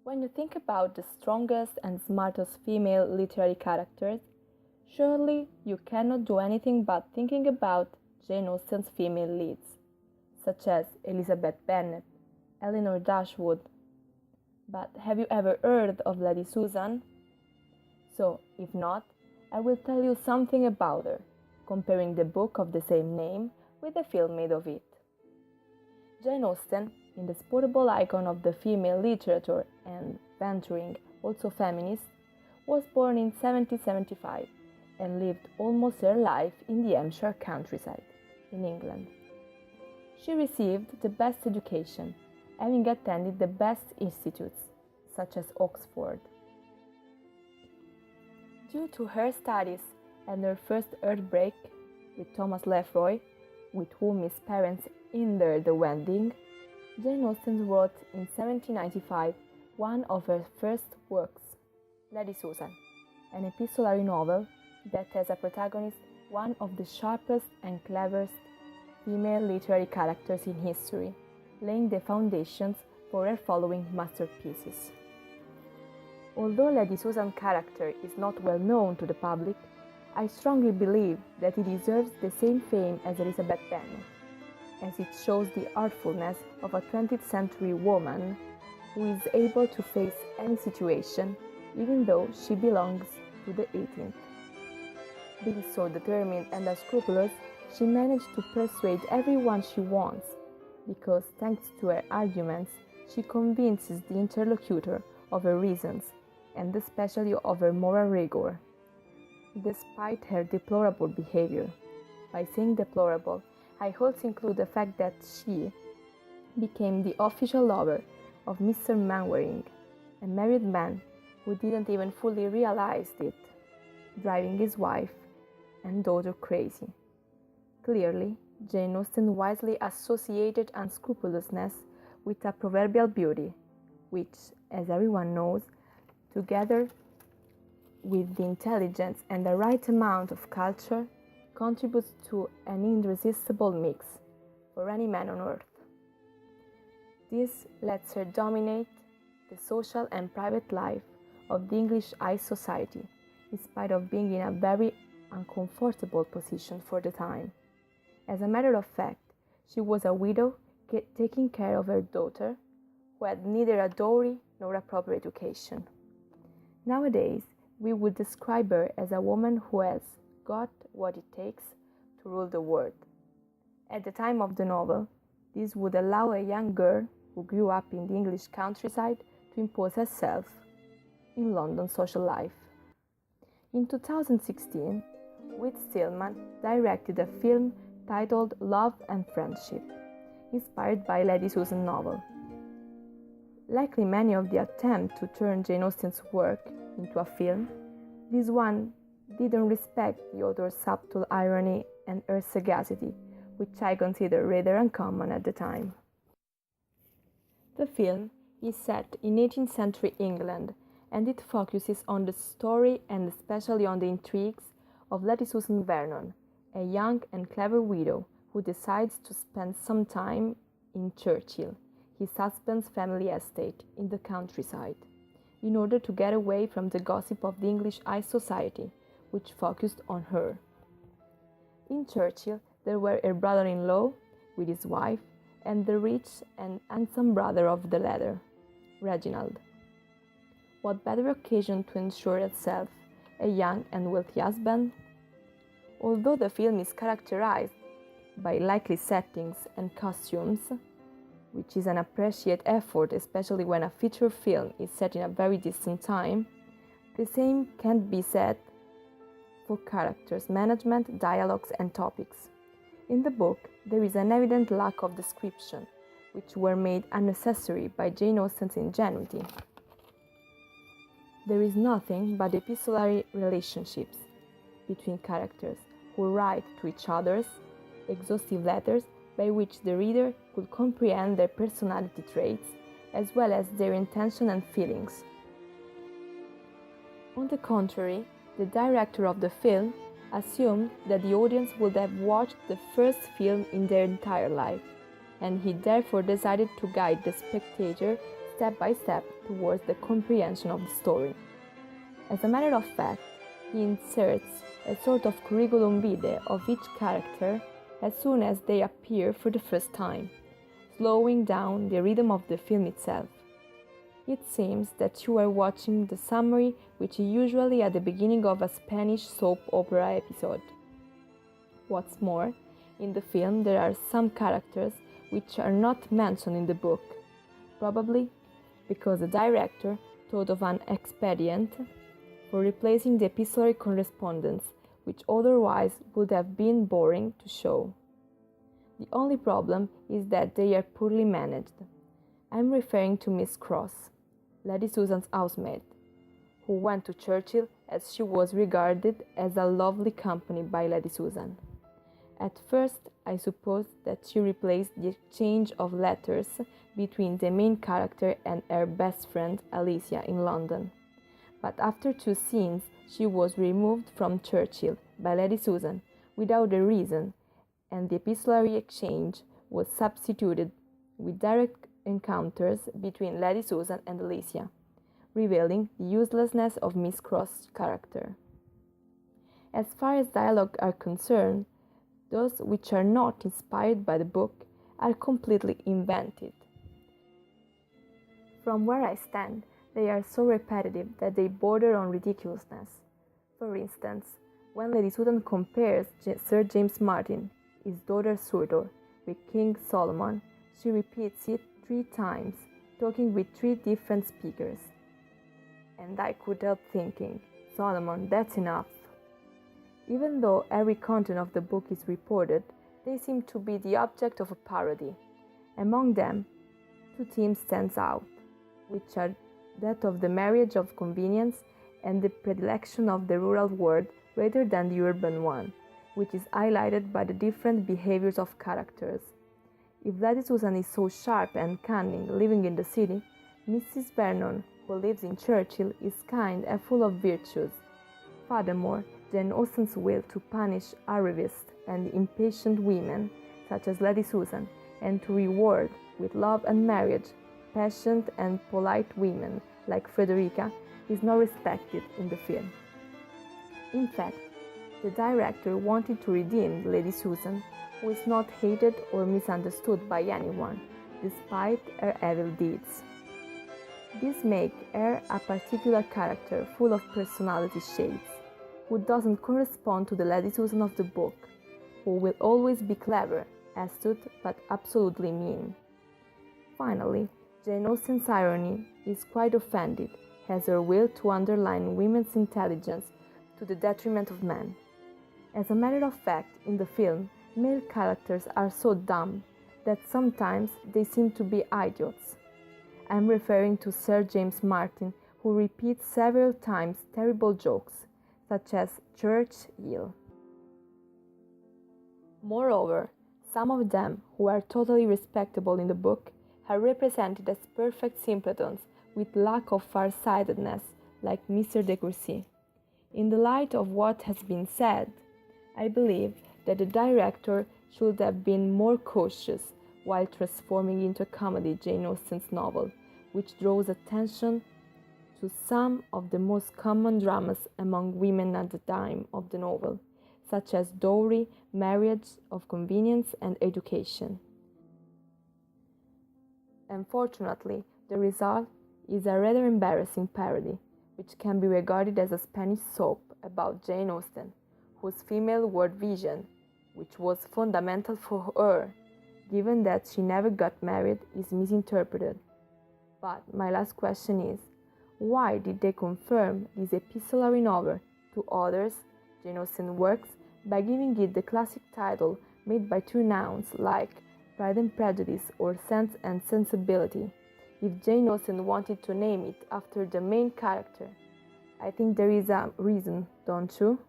When you think about the strongest and smartest female literary characters, surely you cannot do anything but thinking about Jane Austen's female leads, such as Elizabeth Bennet, Eleanor Dashwood. But have you ever heard of Lady Susan? So, if not, I will tell you something about her, comparing the book of the same name with the film made of it. Jane Austen, indisputable icon of the female literature and venturing, also feminist, was born in 1775 and lived almost her life in the Hampshire countryside, in England. She received the best education, having attended the best institutes, such as Oxford. Due to her studies and her first heartbreak with Thomas Lefroy, with whom his parents hindered the wedding, Jane Austen wrote in 1795 one of her first works, Lady Susan, an epistolary novel that has a protagonist one of the sharpest and cleverest female literary characters in history, laying the foundations for her following masterpieces. Although Lady Susan's character is not well known to the public, I strongly believe that it deserves the same fame as Elizabeth Bennet, as it shows the artfulness of a 20th century woman who is able to face any situation, even though she belongs to the 18th. Being so determined and unscrupulous, she managed to persuade everyone she wants, because thanks to her arguments, she convinces the interlocutor of her reasons, and especially of her moral rigor. Despite her deplorable behavior, by saying deplorable, I also include the fact that she became the official lover of Mr. Mainwaring, a married man who didn't even fully realize it, driving his wife and daughter crazy. Clearly, Jane Austen wisely associated unscrupulousness with a proverbial beauty, which, as everyone knows, together with the intelligence and the right amount of culture, contributes to an irresistible mix for any man on earth. This lets her dominate the social and private life of the English high society, in spite of being in a very uncomfortable position for the time. As a matter of fact, she was a widow taking care of her daughter, who had neither a dowry nor a proper education. Nowadays, we would describe her as a woman who has got what it takes to rule the world. At the time of the novel, this would allow a young girl who grew up in the English countryside to impose herself in London social life. In 2016, Whit Stillman directed a film titled Love and Friendship, inspired by Lady Susan's novel. Likely many of the attempts to turn Jane Austen's work into a film, this one didn't respect the author's subtle irony and her sagacity, which I consider rather uncommon at the time. The film is set in 18th century England, and it focuses on the story and especially on the intrigues of Lady Susan Vernon, a young and clever widow who decides to spend some time in Churchill, his husband's family estate in the countryside, in order to get away from the gossip of the English high society, which focused on her. In Churchill, there were her brother-in-law with his wife and the rich and handsome brother of the latter, Reginald. What better occasion to ensure itself a young and wealthy husband? Although the film is characterized by likely settings and costumes, which is an appreciated effort, especially when a feature film is set in a very distant time, the same can't be said for characters, management, dialogues, and topics. In the book, there is an evident lack of description, which were made unnecessary by Jane Austen's ingenuity. There is nothing but epistolary relationships between characters who write to each other's exhaustive letters by which the reader could comprehend their personality traits as well as their intention and feelings. On the contrary, the director of the film assumed that the audience would have watched the first film in their entire life, and he therefore decided to guide the spectator step by step towards the comprehension of the story. As a matter of fact, he inserts a sort of curriculum vitae of each character as soon as they appear for the first time, slowing down the rhythm of the film itself. It seems that you are watching the summary which is usually at the beginning of a Spanish soap opera episode. What's more, in the film there are some characters which are not mentioned in the book, probably because the director thought of an expedient for replacing the epistolary correspondence, which otherwise would have been boring to show. The only problem is that they are poorly managed. I'm referring to Miss Cross, Lady Susan's housemaid, who went to Churchill as she was regarded as a lovely company by Lady Susan. At first, I supposed that she replaced the exchange of letters between the main character and her best friend Alicia in London. But after 2 scenes, she was removed from Churchill by Lady Susan without a reason, and the epistolary exchange was substituted with direct encounters between Lady Susan and Alicia, revealing the uselessness of Miss Cross's character. As far as dialogue are concerned, those which are not inspired by the book are completely invented. From where I stand, they are so repetitive that they border on ridiculousness. For instance, when Lady Susan compares Sir James Martin, his daughter Surtur, with King Solomon, she repeats it 3 times, talking with 3 different speakers. And I could help thinking, Solomon, that's enough. Even though every content of the book is reported, they seem to be the object of a parody. Among them, 2 themes stand out, which are that of the marriage of convenience and the predilection of the rural world rather than the urban one, which is highlighted by the different behaviors of characters. If Lady Susan is so sharp and cunning living in the city, Mrs. Vernon, who lives in Churchill, is kind and full of virtues. Furthermore, Jane Austen's will to punish arrivists and impatient women, such as Lady Susan, and to reward with love and marriage patient and polite women like Frederica, is not respected in the film. In fact, the director wanted to redeem Lady Susan, who is not hated or misunderstood by anyone, despite her evil deeds. This makes her a particular character full of personality shades, who doesn't correspond to the Lady Susan of the book, who will always be clever, astute, but absolutely mean. Finally, Jane Austen's irony is quite offended, as her will to underline women's intelligence to the detriment of men. As a matter of fact, in the film, male characters are so dumb that sometimes they seem to be idiots. I'm referring to Sir James Martin, who repeats several times terrible jokes, such as Church Hill. Moreover, some of them, who are totally respectable in the book, are represented as perfect simpletons with lack of far-sightedness, like Mr. de Courcy. In the light of what has been said, I believe that the director should have been more cautious while transforming into a comedy Jane Austen's novel, which draws attention to some of the most common dramas among women at the time of the novel, such as dowry, marriage of convenience, and education. Unfortunately, the result is a rather embarrassing parody, which can be regarded as a Spanish soap about Jane Austen, whose female world vision, which was fundamental for her, given that she never got married, is misinterpreted. But my last question is, why did they confirm this epistolary novel to others, Jane Austen works, by giving it the classic title made by 2 nouns like Pride and Prejudice or Sense and Sensibility, if Jane Austen wanted to name it after the main character? I think there is a reason, don't you?